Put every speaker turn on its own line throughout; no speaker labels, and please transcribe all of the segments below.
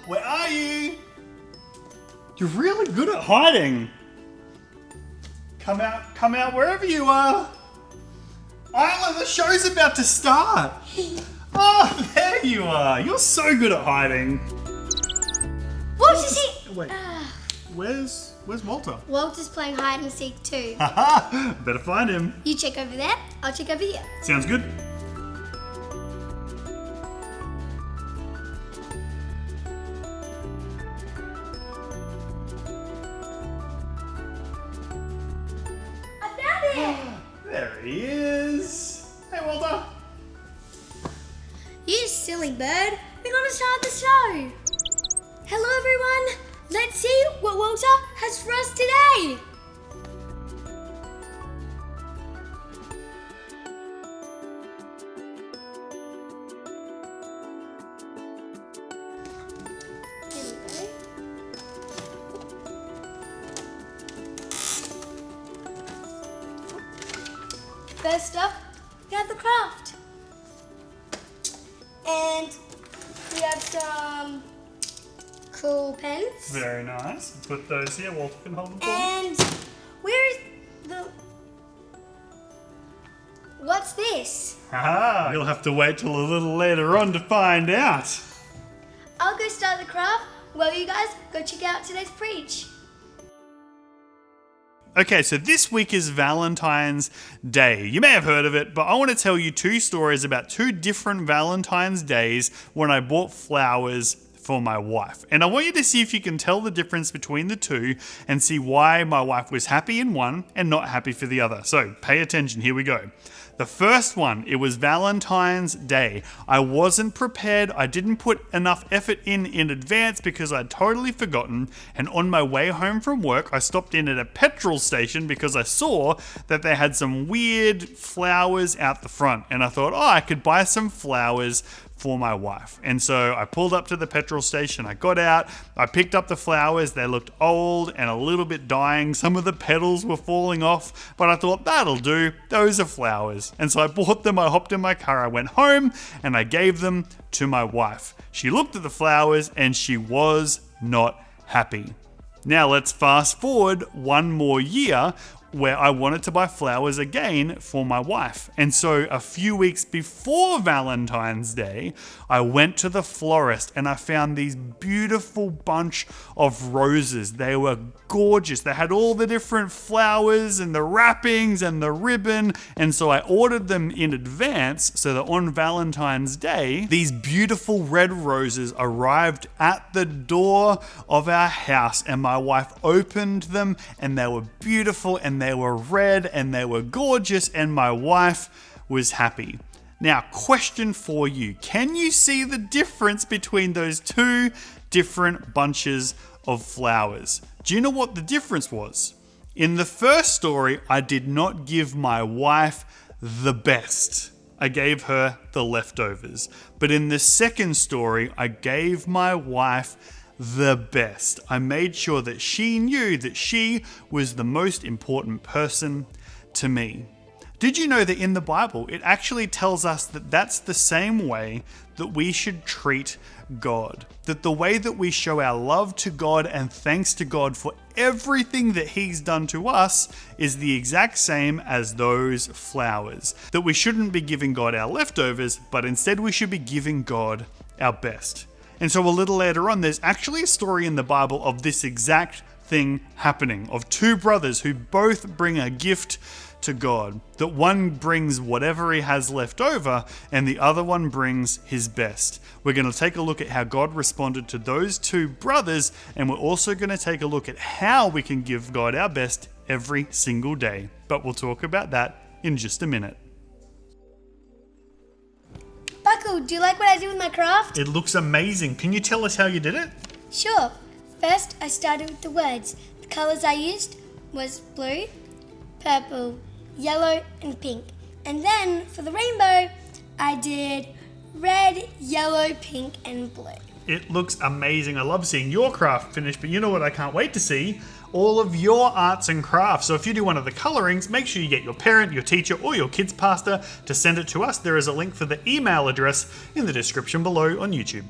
where are you? You're really good at hiding. Come out wherever you are. Isla, the show's about to start. Oh, there you are. You're so good at hiding.
Walter's here.
Wait, where's Walter?
Walter's playing hide and seek too.
Haha, better find him.
You check over there, I'll check over here.
Sounds good.
I found it!
There he is. Hey, Walter.
You silly bird, we're gonna start the show. Hello everyone, let's see what Walter has for us today. Here we go. First up, we have the craft. And we have some cool pens.
Very nice. Put those here. Walter can hold them for me.
And where is the... What's this?
Haha, you'll have to wait till a little later on to find out.
I'll go start the craft while you guys go check out today's preach.
Okay, so this week is Valentine's Day. You may have heard of it, but I want to tell you two stories about two different Valentine's days when I bought flowers for my wife. And I want you to see if you can tell the difference between the two and see why my wife was happy in one and not happy for the other. So pay attention, here we go. The first one, it was Valentine's Day. I wasn't prepared. I didn't put enough effort in advance because I'd totally forgotten. And on my way home from work, I stopped in at a petrol station because I saw that they had some weird flowers out the front. And I thought, I could buy some flowers for my wife. And so I pulled up to the petrol station, I got out, I picked up the flowers, they looked old and a little bit dying, some of the petals were falling off, but I thought that'll do, those are flowers. And so I bought them, I hopped in my car, I went home and I gave them to my wife. She looked at the flowers and she was not happy. Now let's fast forward one more year where I wanted to buy flowers again for my wife. And so a few weeks before Valentine's Day, I went to the florist and I found these beautiful bunch of roses. They were gorgeous. They had all the different flowers and the wrappings and the ribbon. And so I ordered them in advance so that on Valentine's Day, these beautiful red roses arrived at the door of our house and my wife opened them and they were beautiful and they were red and they were gorgeous and my wife was happy. Now, question for you. Can you see the difference between those two different bunches of flowers? Do you know what the difference was? In the first story, I did not give my wife the best. I gave her the leftovers. But in the second story, I gave my wife the best. I made sure that she knew that she was the most important person to me. Did you know that in the Bible, it actually tells us that that's the same way that we should treat God? That the way that we show our love to God and thanks to God for everything that He's done to us is the exact same as those flowers. That we shouldn't be giving God our leftovers, but instead we should be giving God our best. And so a little later on, there's actually a story in the Bible of this exact thing happening, of two brothers who both bring a gift to God. That one brings whatever he has left over and the other one brings his best. We're going to take a look at how God responded to those two brothers, and we're also going to take a look at how we can give God our best every single day. But we'll talk about that in just a minute.
Buckle, do you like what I did with my craft?
It looks amazing. Can you tell us how you did it?
Sure. First, I started with the words. The colours I used was blue, purple, yellow, and pink. And then, for the rainbow, I did red, yellow, pink, and blue.
It looks amazing. I love seeing your craft finished, but you know what I can't wait to see? All of your arts and crafts. So if you do one of the colorings, make sure you get your parent, your teacher, or your kids pastor to send it to us. There is a link for the email address in the description below on YouTube.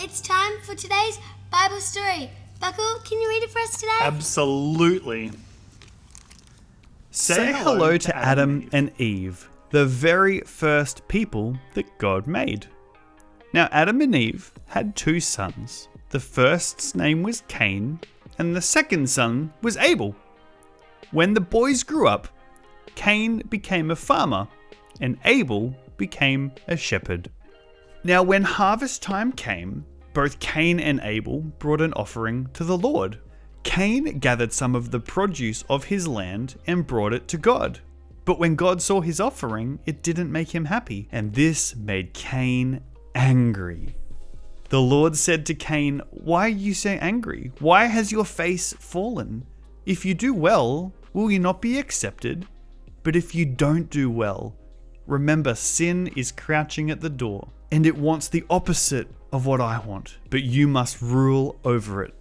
it's time for today's Bible story. Buckle, can you read it for us today?
Absolutely.
Say hello to Adam and Eve, the very first people that God made. Now Adam and Eve had 2 sons. The first's name was Cain, and the second son was Abel. When the boys grew up, Cain became a farmer, and Abel became a shepherd. Now when harvest time came, both Cain and Abel brought an offering to the Lord. Cain gathered some of the produce of his land and brought it to God. But when God saw his offering, it didn't make him happy, and this made Cain angry. The Lord said to Cain, "Why are you so angry? Why has your face fallen? If you do well, will you not be accepted? But if you don't do well, remember sin is crouching at the door, and it wants the opposite of what I want, but you must rule over it."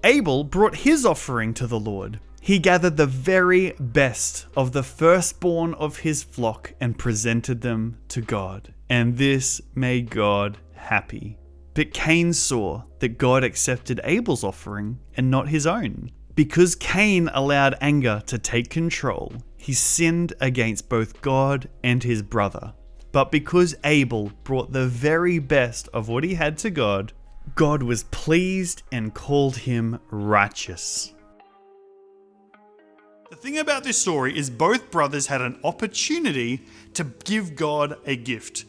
Abel brought his offering to the Lord. He gathered the very best of the firstborn of his flock and presented them to God, and this made God happy. But Cain saw that God accepted Abel's offering and not his own. Because Cain allowed anger to take control, he sinned against both God and his brother. But because Abel brought the very best of what he had to God, God was pleased and called him righteous.
The thing about this story is both brothers had an opportunity to give God a gift.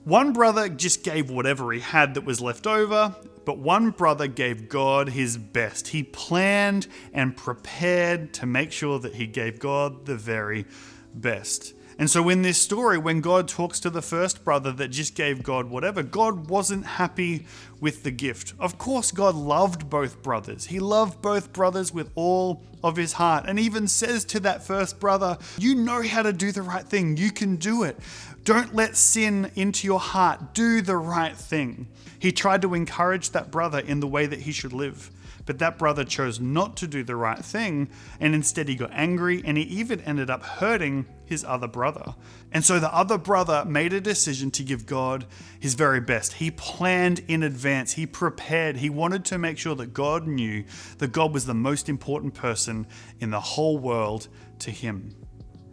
One brother just gave whatever he had that was left over, but one brother gave God his best. He planned and prepared to make sure that he gave God the very best. And so in this story, when God talks to the first brother that just gave God whatever, God wasn't happy with the gift. Of course, God loved both brothers. He loved both brothers with all of his heart, and even says to that first brother, "You know how to do the right thing. You can do it. Don't let sin into your heart. Do the right thing." He tried to encourage that brother in the way that he should live. But that brother chose not to do the right thing, and instead he got angry, and he even ended up hurting his other brother. And so the other brother made a decision to give God his very best. He planned in advance, he prepared, he wanted to make sure that God knew that God was the most important person in the whole world to him.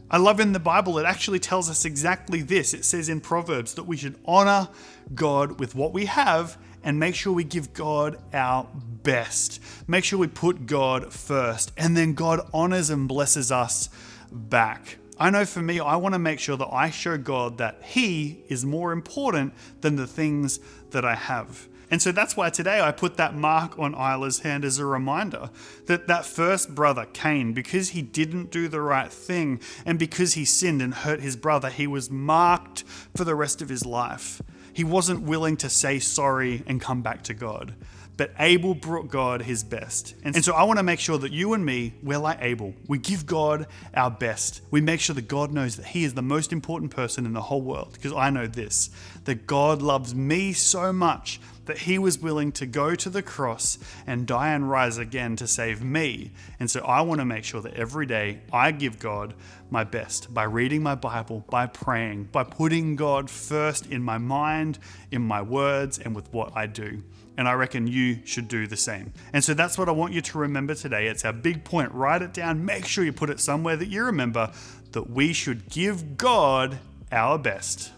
I love in the Bible, it actually tells us exactly this. It says in Proverbs that we should honor God with what we have and make sure we give God our best. Make sure we put God first, and then God honors and blesses us back. I know for me, I want to make sure that I show God that He is more important than the things that I have. And so that's why today I put that mark on Isla's hand as a reminder that that first brother, Cain, because he didn't do the right thing and because he sinned and hurt his brother, he was marked for the rest of his life. He wasn't willing to say sorry and come back to God. But Abel brought God his best. And so I want to make sure that you and me, we're like Abel. We give God our best. We make sure that God knows that He is the most important person in the whole world. Because I know this, that God loves me so much that He was willing to go to the cross and die and rise again to save me. And so I want to make sure that every day I give God my best by reading my Bible, by praying, by putting God first in my mind, in my words, and with what I do. And I reckon you should do the same. And so that's what I want you to remember today. It's our big point. Write it down. Make sure you put it somewhere that you remember that we should give God our best.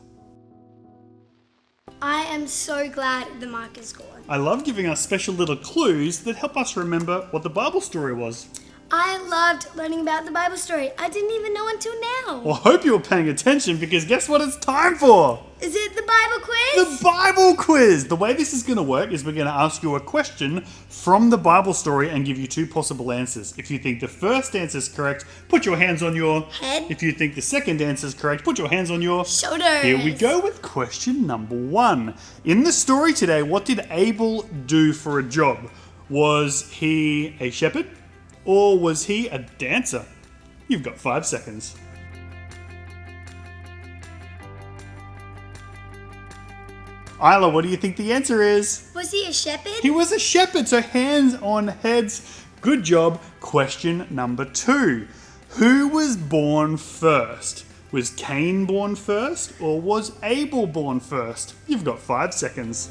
I am so glad the mark is gone.
I love giving us special little clues that help us remember what the Bible story was.
I loved learning about the Bible story. I didn't even know until now.
Well, I hope you were paying attention because guess what it's time for?
Is it the Bible quiz?
The Bible quiz! The way this is going to work is we're going to ask you a question from the Bible story and give you 2 possible answers. If you think the first answer is correct, put your hands on your
head.
If you think the second answer is correct, put your hands on your
shoulders.
Here we go with question number 1. In the story today, what did Abel do for a job? Was he a shepherd or was he a dancer? You've got 5 seconds. Isla, what do you think the answer is?
Was he a shepherd?
He was a shepherd, so hands on heads. Good job. Question number 2. Who was born first? Was Cain born first or was Abel born first? You've got 5 seconds.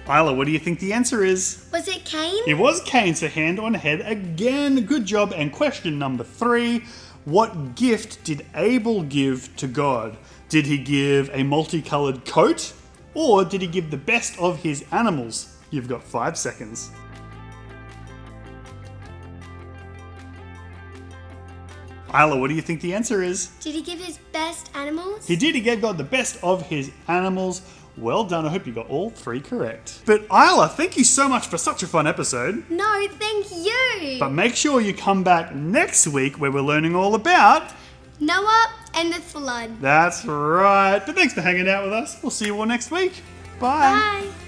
Isla, what do you think the answer is?
Was it Cain?
It was Cain, so hand on head again. Good job. And question number 3. What gift did Abel give to God? Did he give a multicolored coat? Or did he give the best of his animals? You've got 5 seconds. Isla, what do you think the answer is?
Did he give his best animals?
He did. He gave God the best of his animals. Well done. I hope you got all 3 correct. But Isla, thank you so much for such a fun episode.
No, thank you.
But make sure you come back next week where we're learning all about...
Noah and the flood.
That's right. But thanks for hanging out with us. We'll see you all next week. Bye.
Bye.